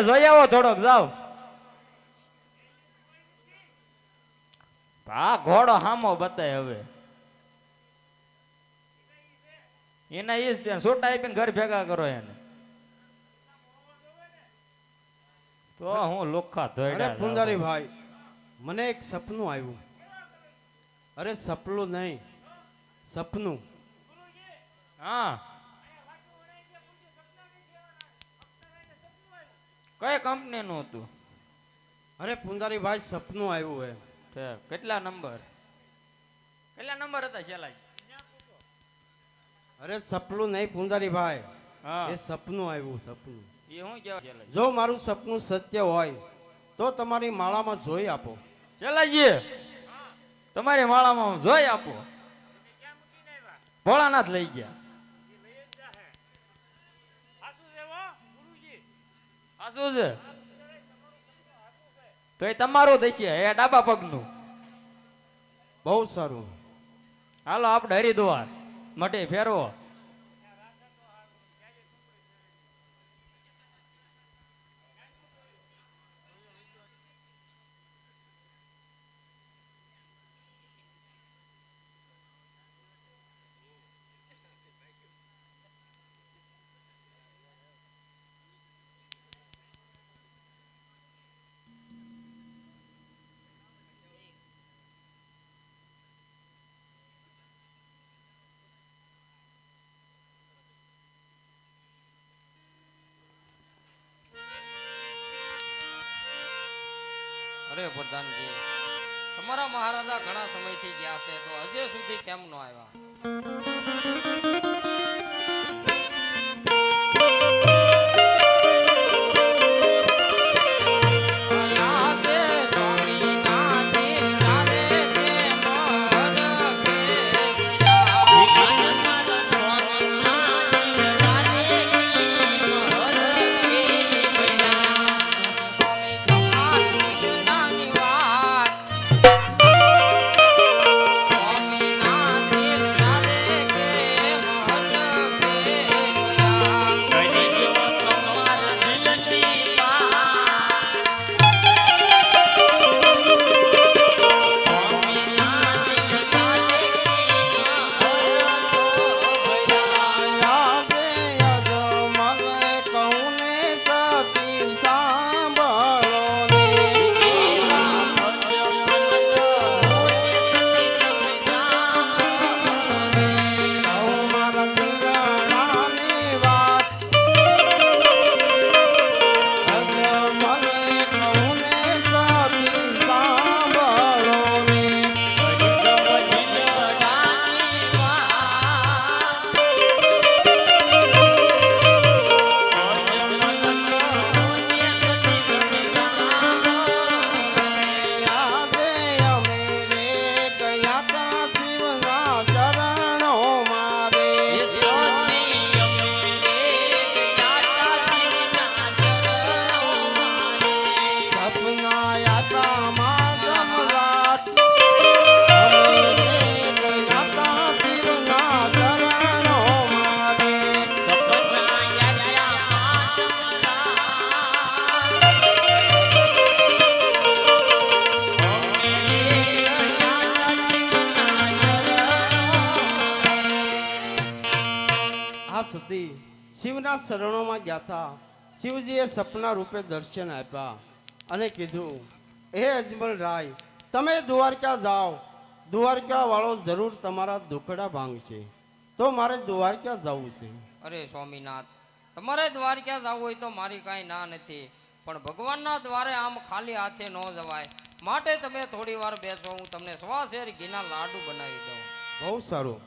જોઈ આવો થોડોક જાવ. આ ઘોડો હામો બતાય હવે એના ઈ છે છોટા આપીને ઘર ભેગા કરો એને તો હું લોખા ધોઈડા. અરે પુંજારી ભાઈ મને એક સપનું આવ્યું. અરે સપનું નહીં સપનું. હા કઈ કંપની નું હતું? અરે પુંજારી ભાઈ સપનું આવ્યું હે. કેટલા નંબર હતા છેલ્લા? અરે સપનું નહીં પુંજારી ભાઈ, હા એ સપનું આવ્યું. સપનું એ હું કેવા? જો મારું સપનું સત્ય હોય તો તમારી માળામાં જોઈ આપો. ચલાજી તમારી માળામાં જોઈ આપો. ભોળાનાથ લઈ ગયા. શું છે તો એ તમારું દેખીએ એ ડાબા પગનું. બહુ સારું. હાલો આપણે હરિદ્વાર મઢે ફેરવો. અરે પ્રધાનજી, તમારા મહારાજા ઘણા સમયથી ગયા છે તો હજે સુધી કેમ નો આવ્યા? શિવના શરણોમાં ગયા હતા. શિવજીએ સપના રૂપે દર્શન આપ્યા અને કીધું, હે અજમલ રાય, તમે દ્વારકા જાઓ. દ્વારકા વાળો જરૂર તમારા દુખડા ભાંગશે. તો મારે દ્વારકા જવું છે. અરે સ્વામીનાથ, તમારે દ્વારકા જવું હોય તો મારી કાંઈ ના નથી, પણ ભગવાનના દ્વારે આમ ખાલી હાથે ન જવાય. માટે તમે થોડી વાર બેસો, હું તમને સવા શેર ઘીના લાડુ બનાવી દઉં. બહુ સારું.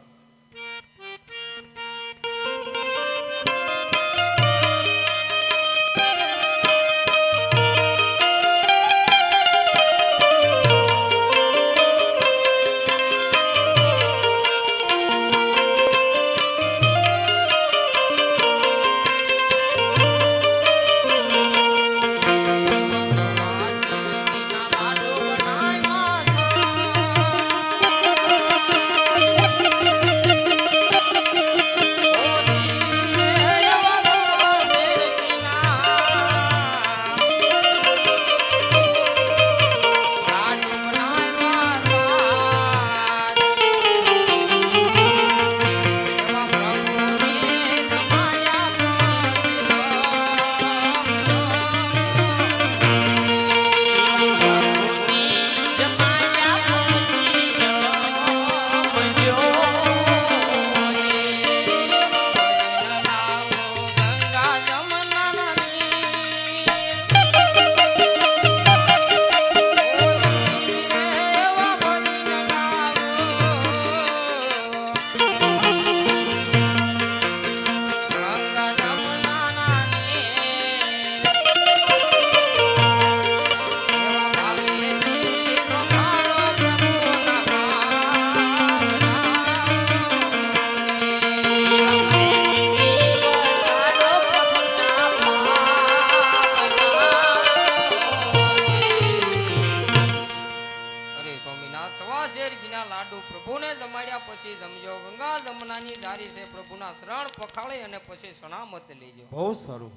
આવ્યા પછી જમજો. ગંગા જમનાની જારી છે, પ્રભુના શરણ પખાળી અને પછી સણામત લેજો. બહુ સારું.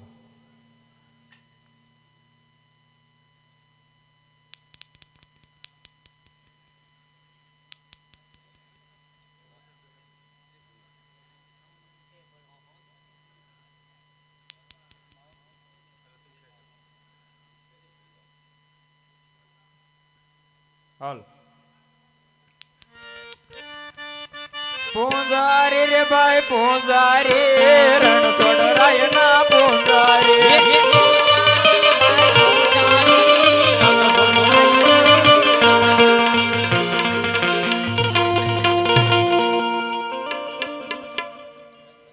હાલ. પૂંજારી રે ભાઈ પૂંજારી રણછોડ રાય ના પૂંજારી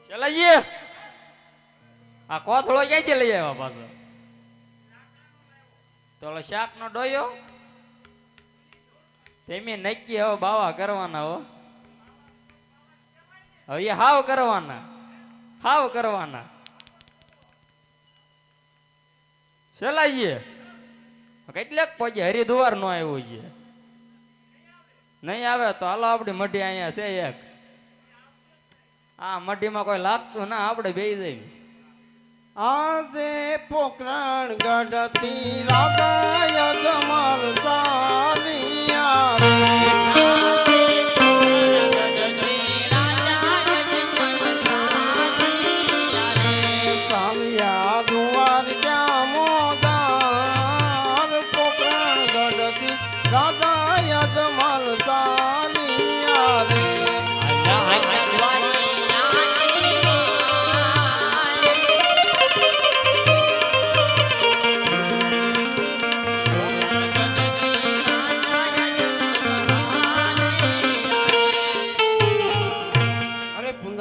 ચલાઈએ આ કોથળો ક્યાંથી લઈ આવ્યા પાછો? તો શાક નો ડોયો તેમી નક્કી હવે બાવા કરવાના હો. હવે એ હાવ કરવાના ચલાઈએ. કેટલાક પગે હરિદ્વાર નો આવ્યો છે, નહીં આવે તો હાલો આપડી મઢી અહીંયા છે એક. આ મઢીમાં કોઈ લાગતું ના, આપણે બેસી જઈએ. આજે પોકરણ ગઢતી રાધાય જમાલ સાલિયા રે. સાલિયા દ્વારકા મોદાર પોકરણ ગઢતી રાધાય જમાલ સાલિયા રે.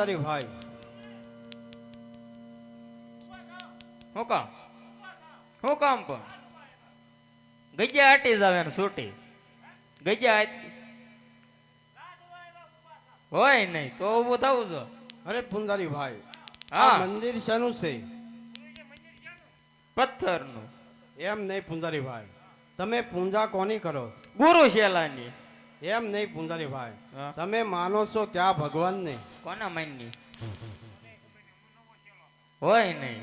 ભાઈ હું કામ પણ ગજ્યા હટી જાવે ને છૂટી ગજ્યા હોય નહીં તો ઊભું થવું છો. અરે પુંજારી ભાઈ, હા આ મંદિર શાનું છે? પથ્થરનું. એમ નહીં પુંજારી ભાઈ, તમે પૂજા કોની કરો? ગુરુ શેલાની. એમ નહીં પુંજારી ભાઈ, હા. તમે માનો છો ક્યાં ભગવાનને? કોના માનની હોય નહીં,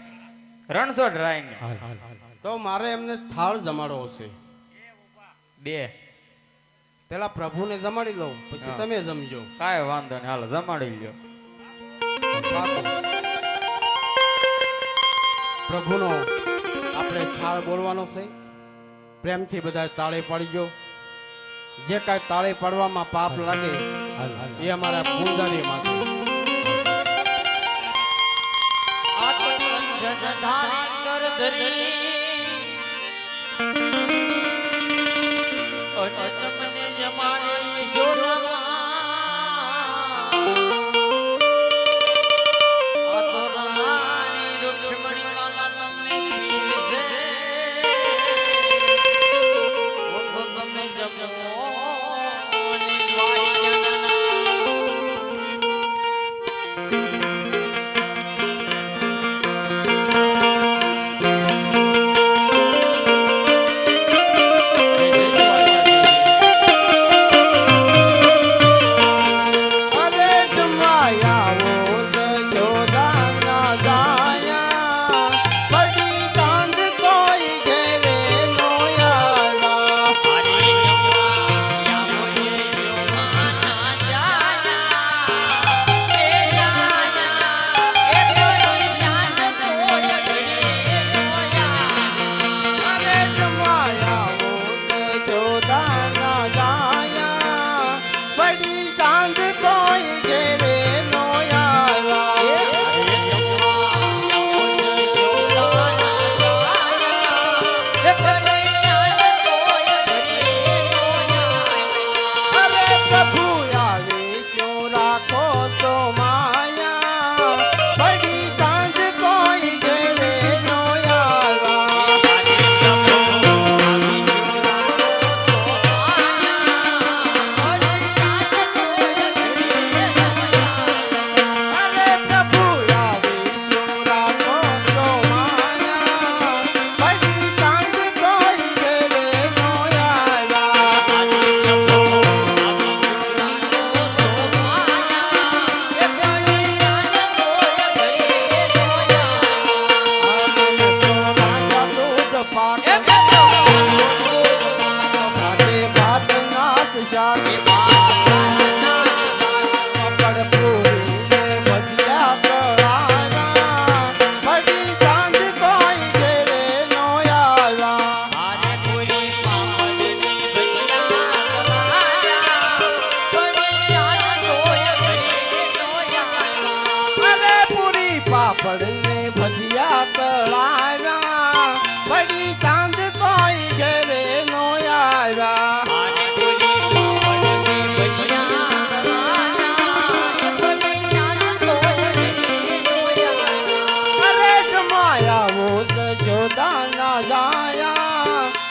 રણછોડ રાય ને. તો મારે એમને થાળ જમાડવો છે. બે પેલા પ્રભુને જમાડી દઉં, પછી હા. તમે જમજો. કાંઈ વાંધો નહીં, હાલો જમાડી લ્યો. પ્રભુનો આપણે થાળ બોલવાનો છે. પ્રેમથી બધા તાળી પાડી ગયો. જે કાંઈ તાળી પાડવામાં પાપ લાગે એ અમારા પૂજારી માટે.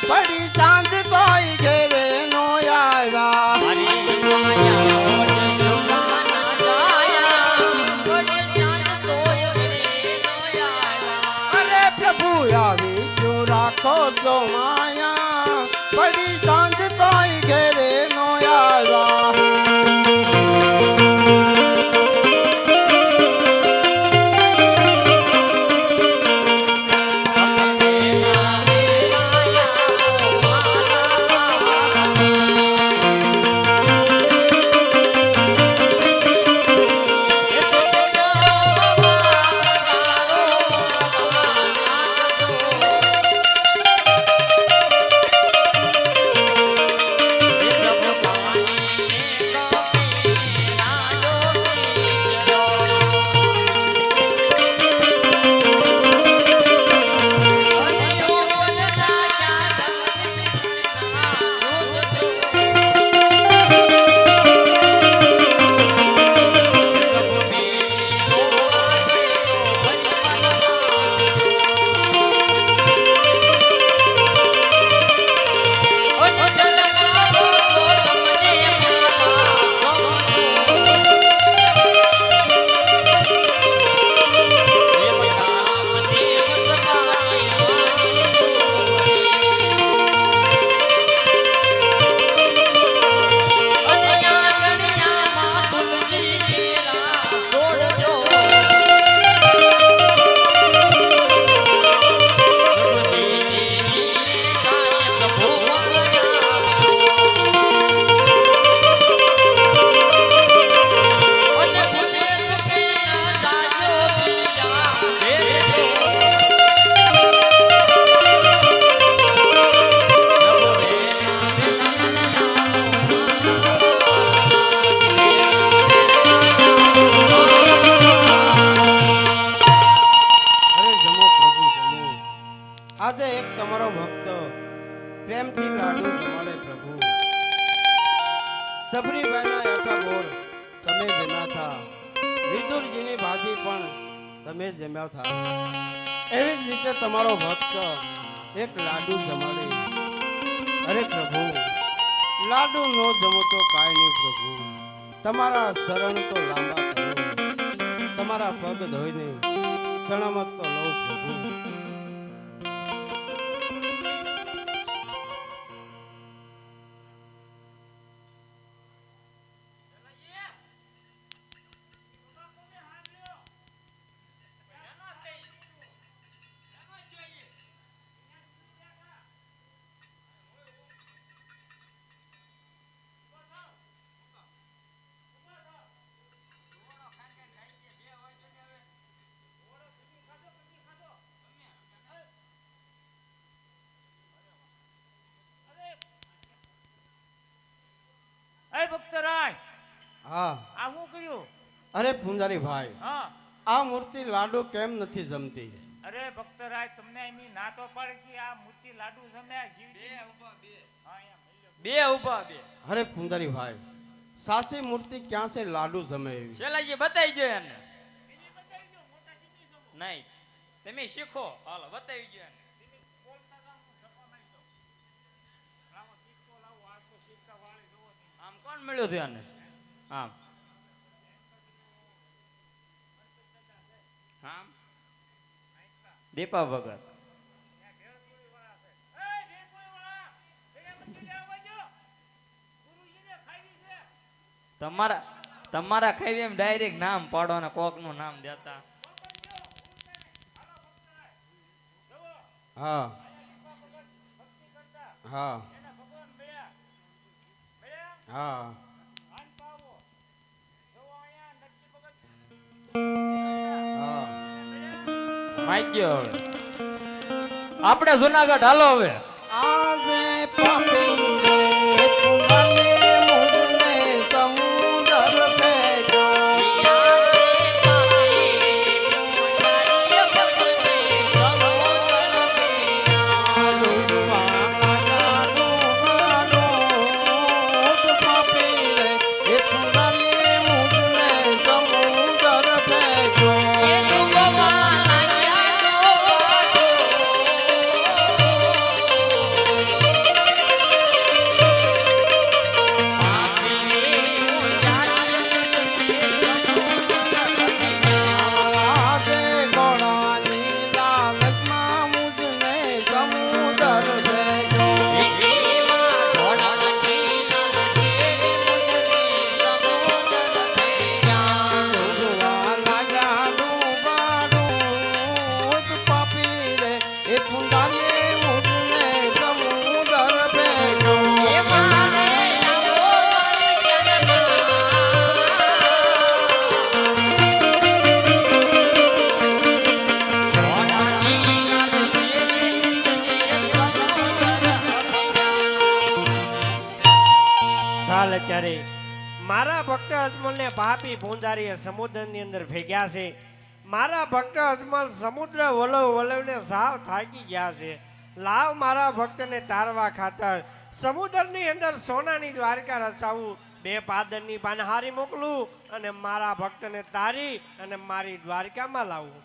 પડી ચાંદ કોઈ ઘેરે નો આવ્યા અરે પ્રભુ આવી જો રાખો જો માયા પડી ચાંદ કોઈ ઘેરે નો આવ્યા આજે એક તમારો ભક્ત પ્રેમથી લાડુ જમાડે પ્રભુ સબરીબાઈના યાઠા બોર તમે જમ્યા થા વિદુરજીની ભાજી પણ તમે જમ્યા થા એવી જ રીતે તમારો ભક્ત એક લાડુ જમાડે અરે પ્રભુ લાડુ નો જમો તો કાંઈ નહીં પ્રભુ તમારા શરણ તો લાંબા કરો તમારા પગ ધોઈને સણમત તો લો પ્રભુ ભક્તરાય હા આ હું કર્યું અરે પૂંજારી ભાઈ હા આ મૂર્તિ લાડુ કેમ નથી જમતી અરે ભક્તરાય તમને એમની ના તો પડે કે આ મૂર્તિ લાડુ જમ્યા શિવજી બે ઉભા બે અરે પૂંજારી ભાઈ સાસી મૂર્તિ ક્યાં છે લાડુ જમે એવી શેલાજી બતાવી જો એને નહીં તમે શીખો હાલો બતાવી જો એને આમ કોણ મળ્યું છે આને આમ આમ દીપા ભગત તમારા ખાઈ એમ ડાયરેક્ટ નામ પાડો ને કોક નું નામ દેતા હા હા હા હા માગ્યો હવે આપણે જુનાગઢ હાલો હવે આજે પાપી રે પુનાને મુજને સમુદર ભેજો હાલ અત્યારે મારા ભક્ત અજમલને પાપી પૂંજારીએ સમુદ્રની અંદર ભેગ્યા છે. મારા ભક્ત અજમલ સમુદ્ર વલવ વલવને સાવ થાકી ગયા છે. લાવ મારા ભક્તને તારવા ખાતર સમુદ્રની અંદર સોનાની દ્વારકા રચાવું, 2 પાદરની પાનહારી મોકલું અને મારા ભક્તને તારી અને મારી દ્વારકામાં લાવું.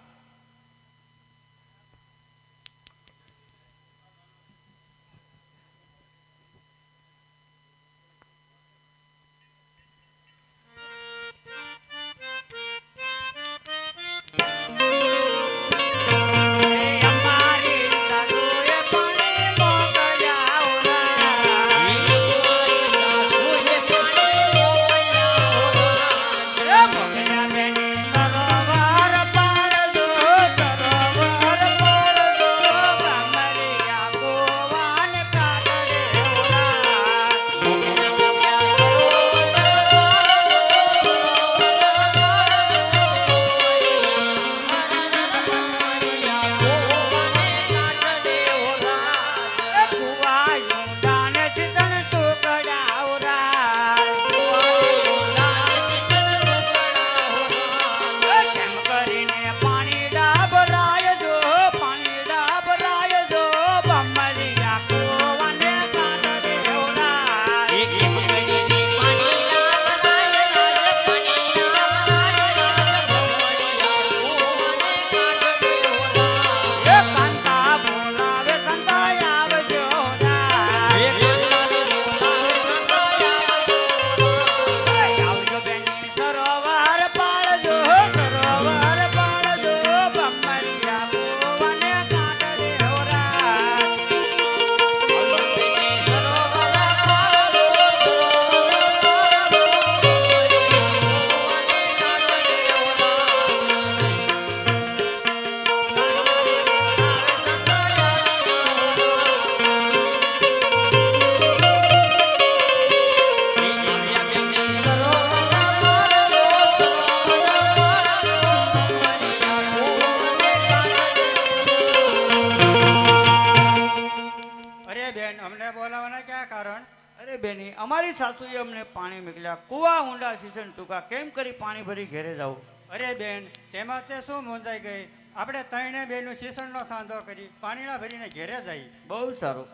બેની અમારી સાસુએ અમને પાણી મોકલ્યા, કુવા ઊંડા સીસણ ટૂંકા, કેમ કરી પાણી ભરી ઘરે જાવ? અરે બેન, તેમાં તે શું મૂંઝાઈ ગઈ? આપણે ત્રણે બેનું શીશણનો સાંધો કરી પાણીના ભરીને ઘેરે જઈ. બહુ સારું.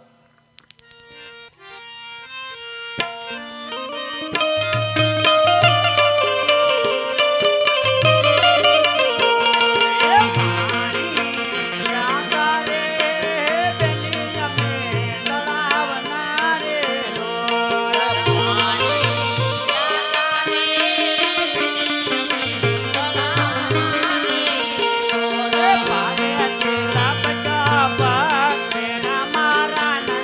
મારા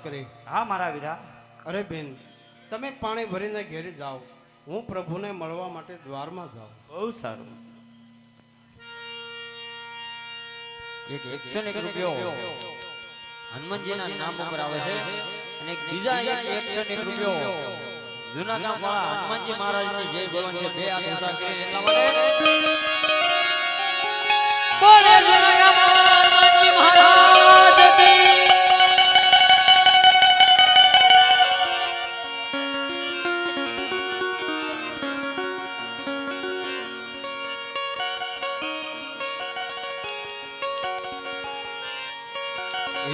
કરે. હા મારા વીરા. અરે બેન, તમે પાણી ભરીને ઘેરે જાઓ, હું પ્રભુને મળવા માટે દ્વારમાં જાઉં. બહુ સારું. એક 101 રૂપિયો હનુમાનજીના નામ ઉપર આવે છે અને એક બીજા 101 રૂપિયો જૂના ગામ વાળા હનુમાનજી મહારાજની જય બોલવાનું છે. બે હાથ ઊંચા કરીને એટલા માટે બોલે જૂના ગામ હનુમાનજી મહારાજ કી.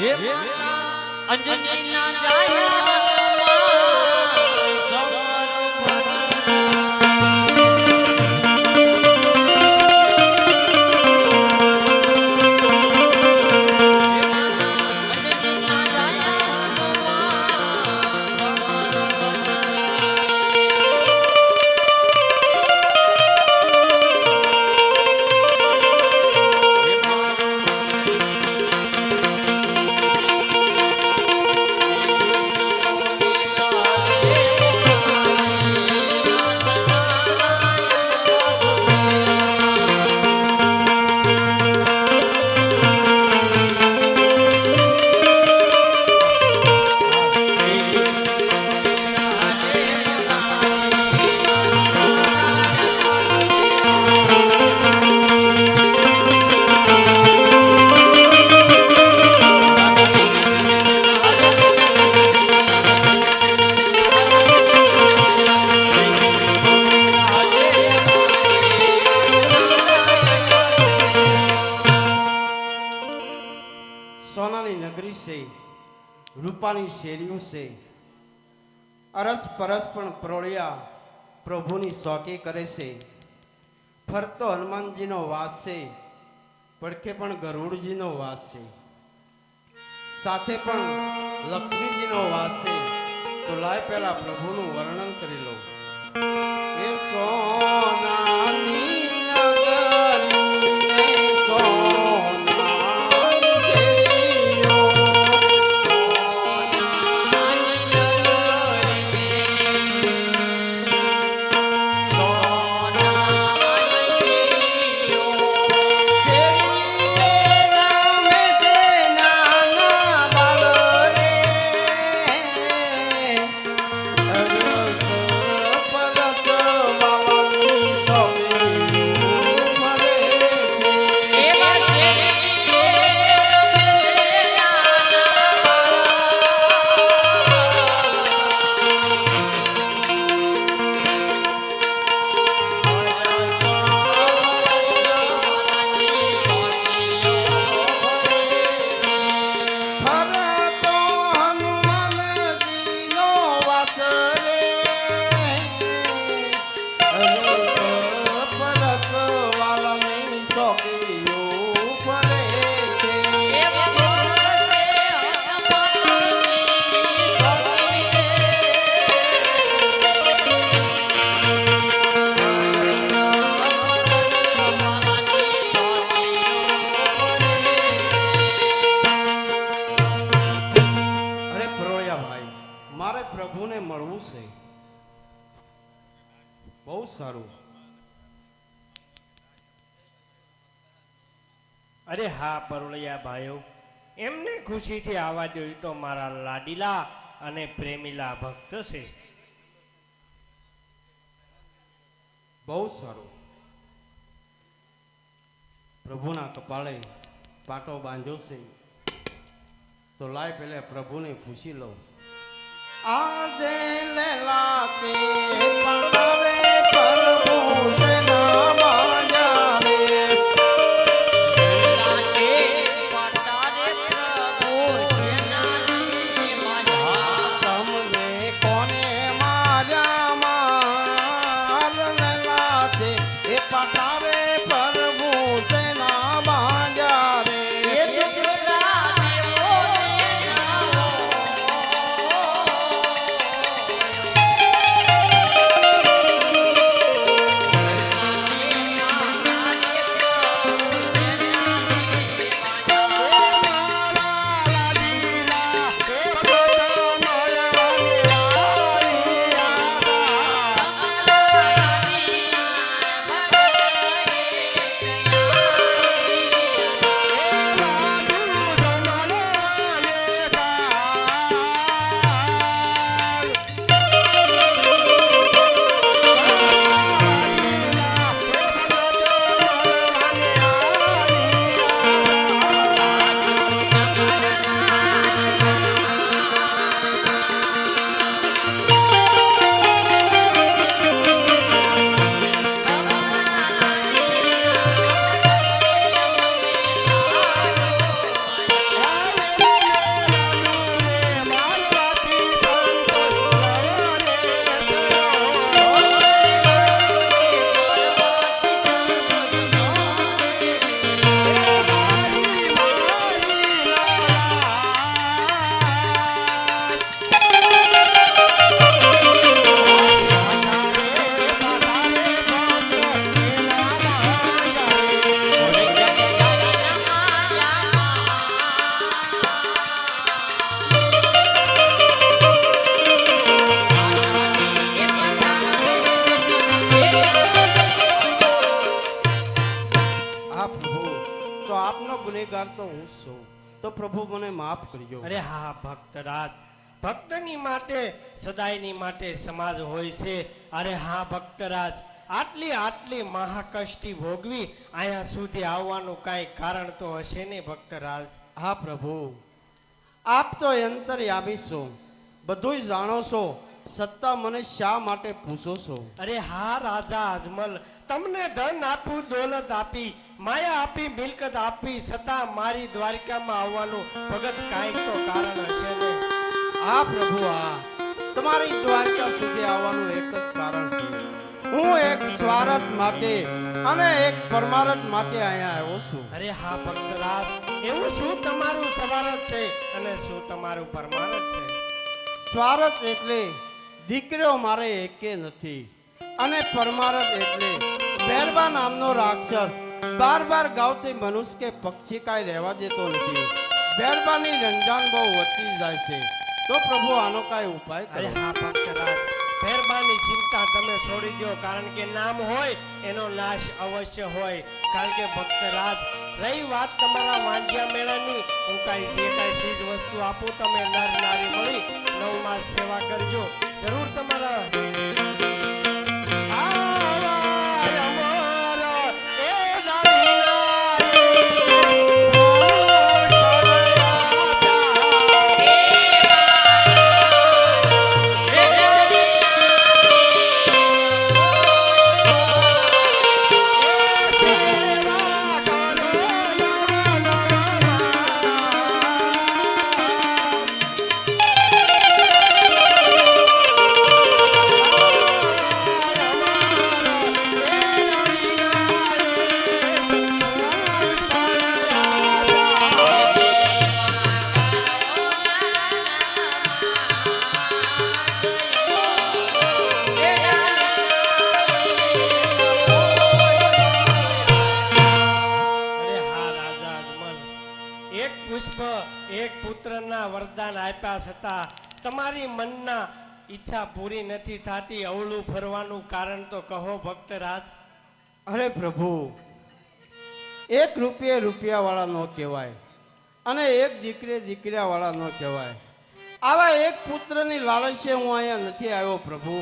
હે માતા અંજની ના જાયા સોનાની નગરી છે, રૂપાની શેરીઓ છે, અરસ પરસ પણ પ્રોળિયા પ્રભુની શોકી કરે છે. ફરતો હનુમાનજીનો વાસ છે, પડખે પણ ગરુડજીનો વાસ છે, સાથે પણ લક્ષ્મીજીનો વાસ છે. તો લાય પહેલા પ્રભુનું વર્ણન કરી લો. એ સોનાની નગરી પ્રભુને મળવું છે. બહુ સારું. અરે હા પરોળિયા ભાઈઓ, એમને ખુશીથી આવવા જોઈએ તો મારા લાડીલા અને પ્રેમીલા ભક્ત છે. બહુ સારું. પ્રભુના કપાળે પાટો બાંધ્યો છે, તો લાય પેલે પ્રભુને પૂછી લઉં. આજે લેલા તે પટાવે પ્રભુ તેના માયા રે. તમને કોને માર્યા માર લેલા તે એ પટાવે પ્રભુ તેના માયા રે. તો હું જ છું. તો પ્રભુ મને માફ કરજો. અરે હા ભક્તરાજ, ભક્તની માટે સદાયની માટે સમાજ હોય છે. અરે હા ભક્તરાજ, આટલી મહાકષ્ટી ભોગવી અહીંયા સુધી આવવાનું કાંઈ કારણ તો હશે ને ભક્તરાજ? હા પ્રભુ, આપ તો અંતર્યામી છો, બધુંય જાણો છો, છતાં મને શા માટે પૂછો છો? અરે હા રાજા અજમલ, તમને ધન આપું, દોલત આપી, માયા આપી, મિલકત આપી, છતાં મારી દ્વારકામાં આવવાનું ભગત કાંઈક તો કારણ હશે ને? હા પ્રભુ, હા, તમારી દ્વારકા સુધી આવવાનું એક જ કારણ છે. હું એક સ્વાર્થ માટે અને એક પરમારથ માટે અહીંયા આવ્યો છું. અરે હા ભક્તરાજ, એવું શું તમારું સ્વાર્થ છે અને શું તમારું પરમારથ છે? સ્વાર્થ એટલે દીકરીઓ મારે એકે નથી, અને પરમારથ એટલે બેરબા નામનો રાક્ષસ બાર ગાવથી મનુષ્ય કે પક્ષી કાંઈ રહેવા દેતો નથી. બેરબાની રંજાન બહુ વધતી જાય છે, તો પ્રભુ આનો કાંઈ ઉપાય અરે કરો. હા ભક્તરાજ, મહેરબાની ચિંતા તમે છોડી દો, કારણ કે નામ હોય એનો નાશ અવશ્ય હોય. કારણ કે ભક્તરાજ, રહી વાત તમારા વાંઢિયા મેળાની, હું કાંઈ જે કાંઈ ચીજ વસ્તુ આપું, તમે નર નારી મળી 9 માસ સેવા કરજો, જરૂર તમારા આવાય અમારો એ વરદાન આપ્યા છતાં તમારી મનના ઈચ્છા પૂરી નથી થતી, અવળું ફરવાનું કારણ તો કહો ભક્તરાજ. અરે પ્રભુ, એક રૂપિયા વાળા ન કહેવાય, અને એક દીકરા વાળા ન કહેવાય. આવા એક પુત્રની લાલચે હું અહીંયા નથી આવ્યો પ્રભુ.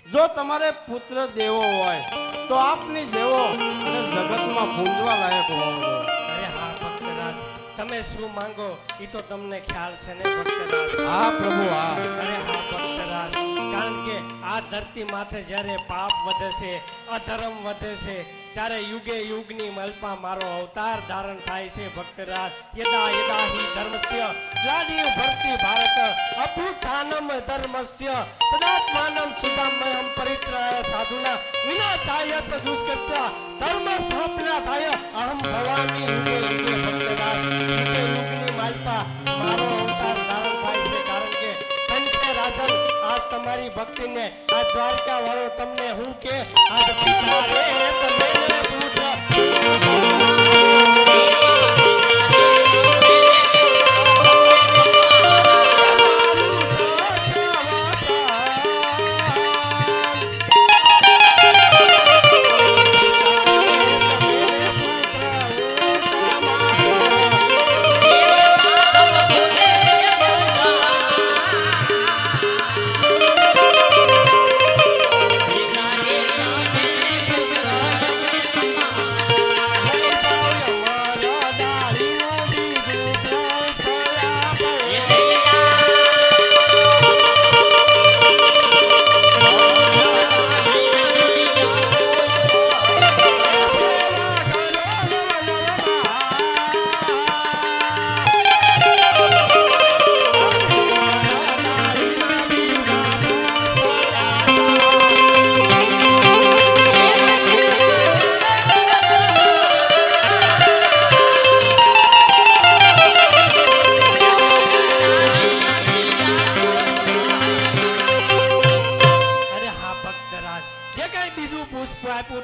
જો તમારે પુત્ર દેવો હોય તો આપની દેવો અને જગતમાં પૂંજવા લાયક હોવો. અરે હા ભક્તરાજ, તમે શું માંગો એ તો તમને ખ્યાલ છે ને ભક્તરાજ? હા પ્રભુ, હા. અરે હા ભક્તરાજ, કારણ કે આ ધરતી માથે જ્યારે પાપ વધે છે, અધર્મ વધે છે, ત્યારે યુગે યુગની મલ્પા મારો અવતાર ધારણ થાય છે ભક્તરાજ. યદા યદા હિ ધર્મસ્ય ગ્લાનિ ભર્તિ ભારત અભ્યુત્થાનમ ધર્મસ્ય તદાત્માનમ સુધામયમ પરિત્રાય સાધુના વિનાશાય ચ દુષ્કૃત્ય ધર્મ સ્થાપનાથાય અહમ ભવામી યુગે યુગે ભક્તરાજ. યુગે યુગની મલ્પા મારો અવતાર ધારણ થાય છે, કારણ કે કંઠે રાજન આ તમારી ભક્તિને, આ દ્વારકા વાળો તમને હું કે આજ પિતા રે તમે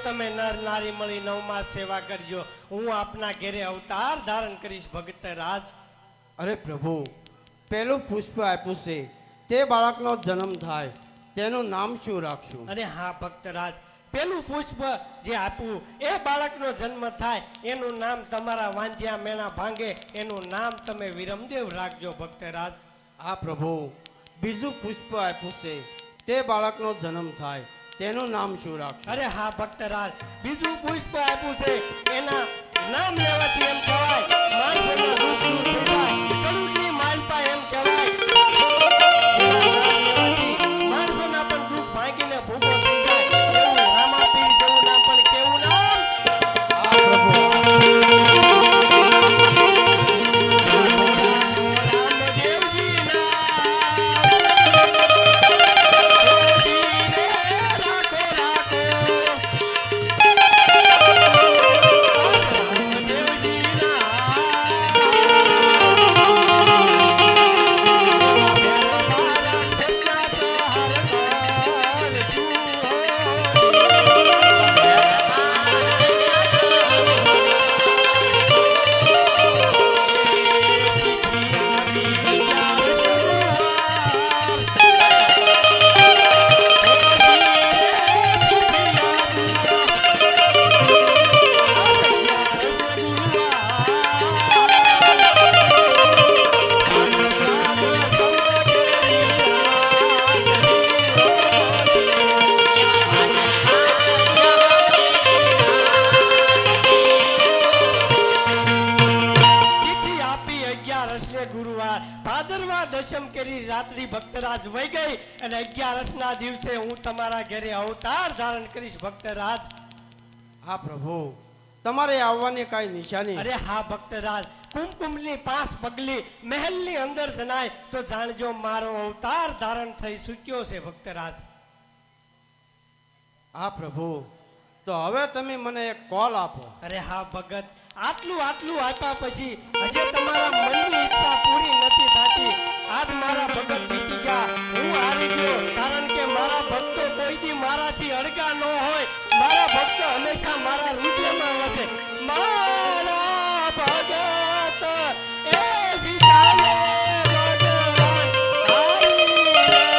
તમે નર નારી મળી 9 માસ સેવા કરજો, હું આપના ઘેરે અવતાર ધારણ કરીશ ભક્તરાજ. અરે પ્રભુ, પેલું પુષ્પ આપ્યું છે, તે બાળકનો જન્મ થાય તેનું નામ શું રાખશું? અરે હા ભક્તરાજ, પેલું પુષ્પ જે આપ્યું એ બાળકનો જન્મ થાય એનું નામ તમારા વાંજ્યા મેણા ભાંગે એનું નામ તમે વિરમદેવ રાખજો ભક્તરાજ. આ પ્રભુ બીજું પુષ્પ આપ્યું છે તે બાળકનો જન્મ થાય તેનું નામ શું રાખશું? અરે હા ભક્તરાજ, બીજું પુષ્પ આપ્યું છે એના નામ લેવાથી એમ કહેવાય માણસોના દુઃખ દૂર થઈ જાય. કરુણની માલપા એમ કહેવાય એના નામ લેવાથી માણસોના પણ દુઃખ ભાંગીને ભૂગો થઈ જાય. એવું રામાપીર જેવું નામ પણ કેવું નામ? આ પ્રભુ રામદેવજી નામ. ગુરુવાર ભાદરવા દશમ કરી રાત્રિ ભક્તરાજ વહી ગઈ અને 11ના દિવસે હું તમારા ઘરે અવતાર ધારણ કરીશ ભક્તરાજ. હા પ્રભુ તમારે આવવાની કાંઈ નિશાની? અરે હા ભક્તરાજ, કુમકુમની 5 પગલી મહેલની અંદર જણાય તો જાણજો મારો અવતાર ધારણ થઈ ચૂક્યો છે ભક્તરાજ. હા પ્રભુ તો હવે તમે મને એક કોલ આપો. અરે હા ભગત, આટલું આપ્યા પછી હજી તમારા મનની ઈચ્છા પૂરી નથી થતી. આજ મારા ભગત જીતી ગયા, હું હારી ગયો, કારણ કે મારા ભક્તો કોઈ દી મારાથી અળગા ન હોય. મારા ભક્તો હંમેશા મારા હૃદયમાં વસે. મારા ભગત એ વિશાલે ભગવાન હારી ગયા.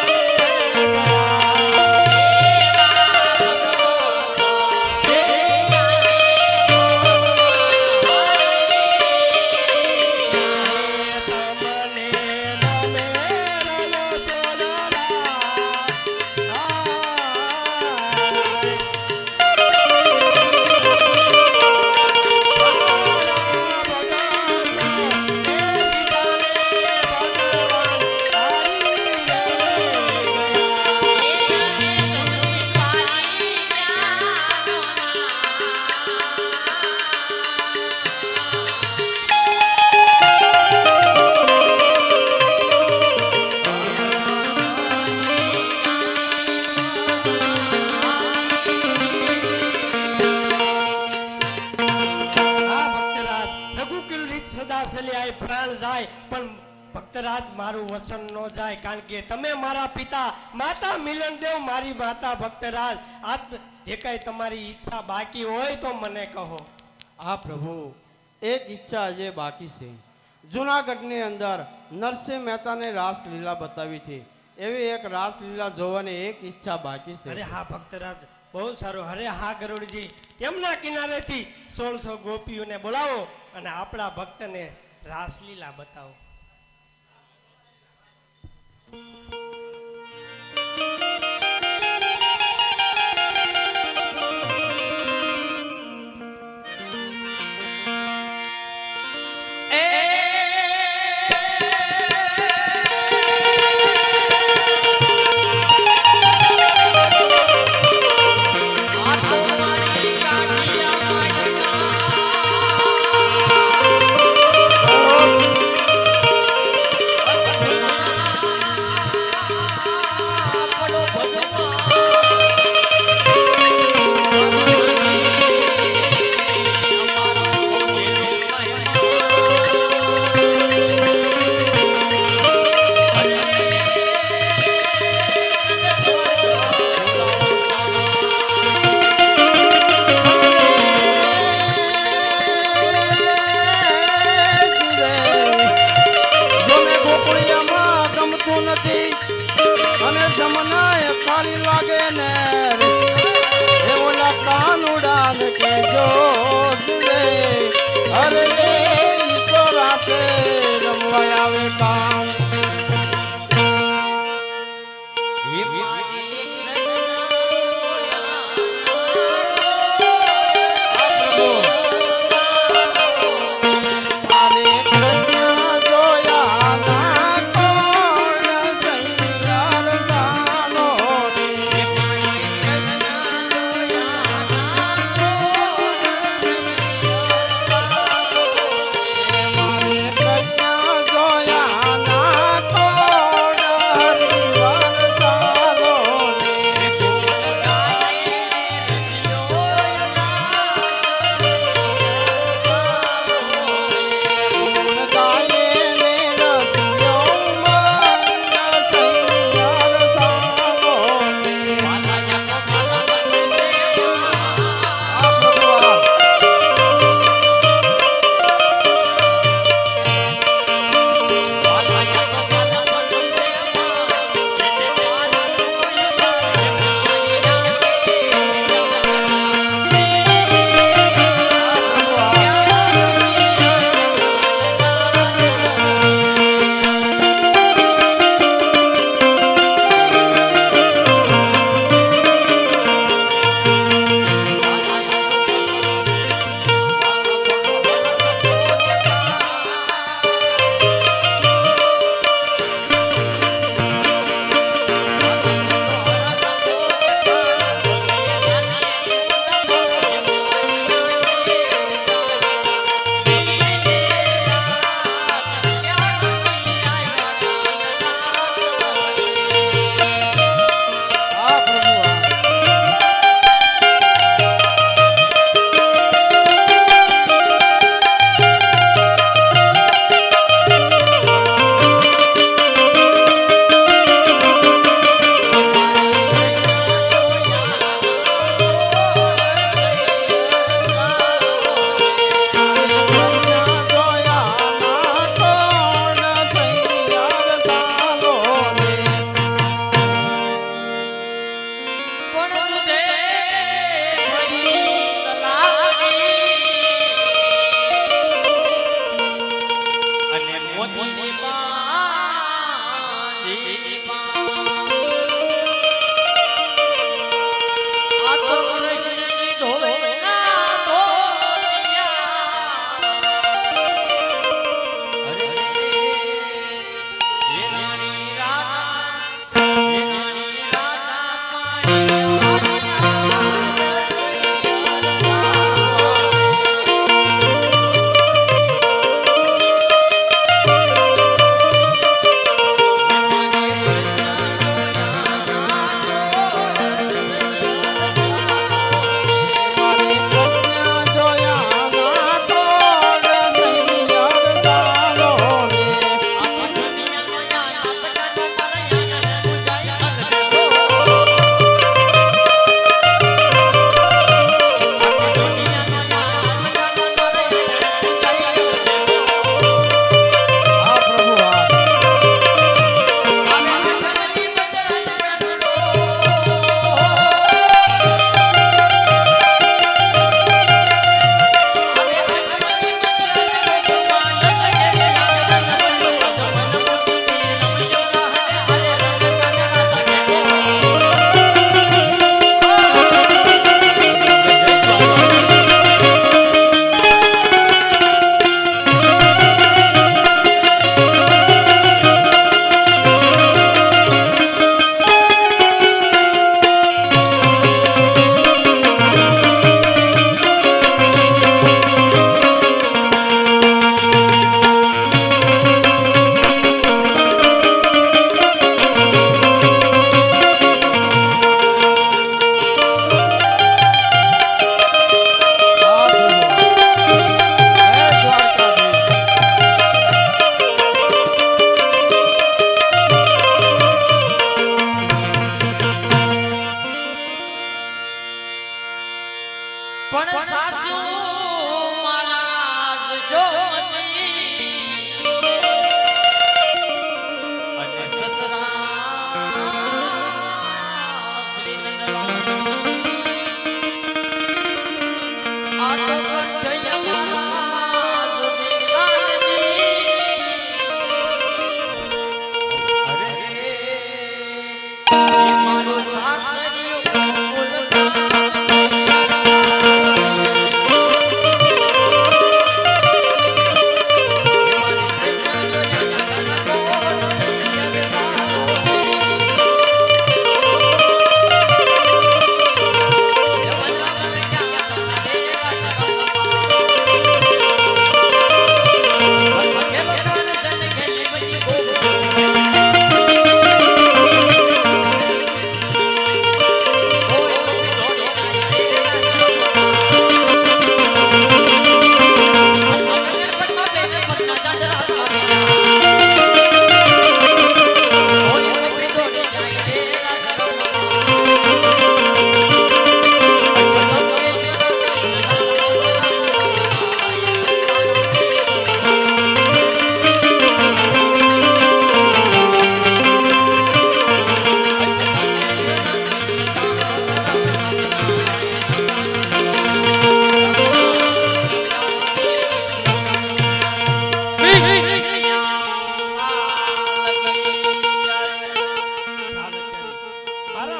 ભક્તરાજ મારું વચન ન જાય, કારણ કે તમે મારા પિતા, માતા મિલનદેવ મારી માતા. ભક્તરાજ આ જે કઈ તમારી ઈચ્છા બાકી હોય તો મને કહો. હા પ્રભુ એક ઈચ્છા જે બાકી છે. જુનાગઢની અંદર નરસિંહ મહેતાને રાસલીલા બતાવી હતી, એવી એક રાસલીલા જોવાની એક ઈચ્છા બાકી છે. અરે હા ભક્તરાજ, બહુ સારું. અરે હા ગરુડજી, એમના કિનારેથી 1600 ગોપીઓને બોલાવો અને આપણા ભક્તને રાસલીલા બતાવો. અને જમનાય ખાલી લાગે ને એવો મારા કાનુડાન કે જોત રે અરે રે ઈ તો રાતે રમવા આવે કામ આરે કૃષ્ણ જોયા ના કોણ સૈયાર સાનો રે મારે કૃષ્ણ જોયા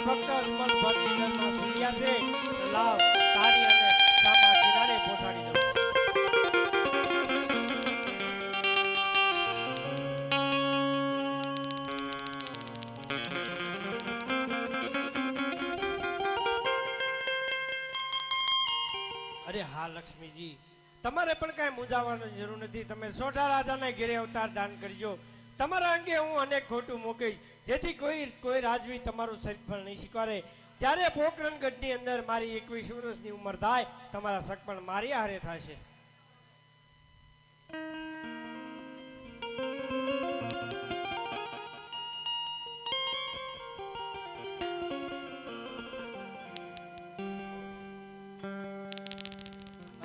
ભક્ત અજમલ ભક્તિનગરમાં સૂર્યા છે. લાવ તારી અને સામા કિનારે પહોંચાડી દઉં. અરે હા લક્ષ્મીજી, તમારે પણ કાંઈ મૂંઝાવાની જરૂર નથી. તમે સોઢા રાજાના ઘેરે અવતાર દાન કરજો. તમારા અંગે હું અનેક ખોટું મૂકીશ, જેથી કોઈ રાજવી તમારું સત્ફળ નહીં સ્વીકારે. ત્યારે પોકરણગઢની અંદર મારી 21 વર્ષની ઉંમર થાય, તમારા સગપણ મારી હારે થશે.